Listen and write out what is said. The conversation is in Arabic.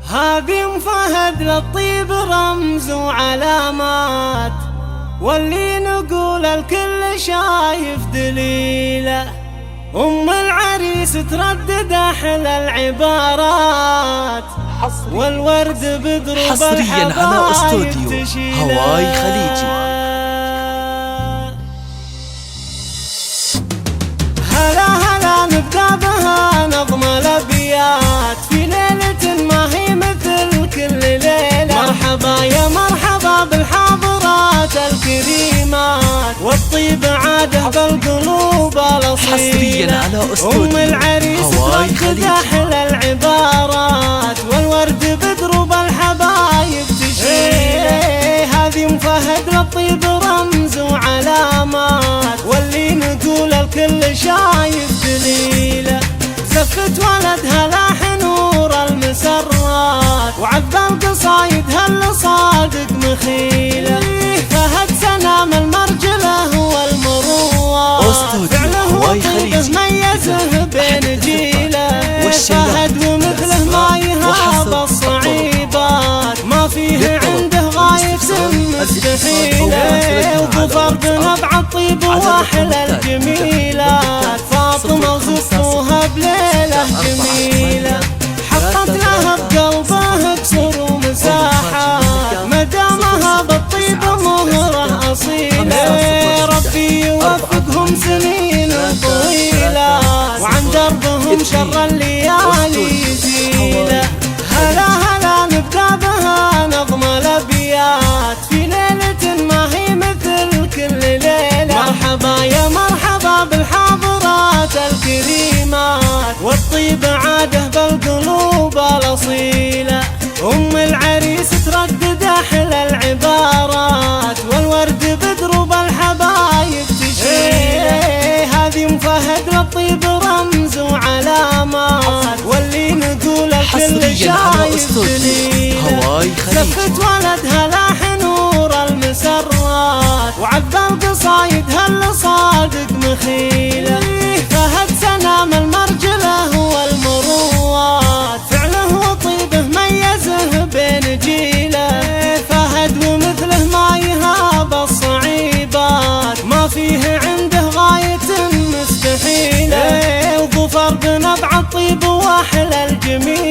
هذه ام فهد للطيب رمز وعلامات، واللي نقول الكل شايف دليله. ام العريس تردد احلى العبارات، والورد بدروب حصريا على استوديو هواي خليجي. هلا هلا نبدأ بها نظم الأبيات في ليلة ما هي مثل كل ليلة. مرحبا يا مرحبا بالحاضرات الكريمات، والطيب عاده بالقلوب الأصيلة. حصريا على استوديو أم العريس تردد أحلى العبارات، والورد بدروب الحبايب تشيله. هذه ام فهد للطيب رمز وعلامات، واللي نقول الكل شايف دليله. زفت ولدها لاح نور المسرات، وعذب القصايد هل صادق مخيله. فهد سلام المرجله والمروه، فعله وطيبه ميزه بين جيله. فهد ومثله ما يهاب الصعيبات، ما فيه عنده غاية مستحيلة. وظفر بنبع الطيب واحلى الجميلات، فاطمة وزفوها بليلة جميلة. حطت لها بقلبه كسر ومساحة، مدامها بالطيب مهرة أصيلة. ربي يوفقهم سنين طويلة، وعن دربهم شر الليالي يزيله. هلا هلا نبدأ بها نظم الأبيات في ليلة ما هي مثل كل ليلة. مرحبا يا مرحبا بالحاضرات الكريمات، والطيب عاده بالقلوب الأصيلة. أم العريس تردد أحلى العبارات، والورد بدروب الحبايب تشيله. هذه ام فهد للطيب رمز وعلامات، واللي نقول الكل شايف دليله. زفت ولدها لاح نور المسرات، وعذب القصايد هل صادق مخيله. فهد سلام المرجله والمروات، فعله وطيبه ميزه بين جيله. فهد ومثله ما يهاب الصعيبات، ما فيه عنده غاية مستحيلة. وظفر بنبع الطيب واحلى الجميل.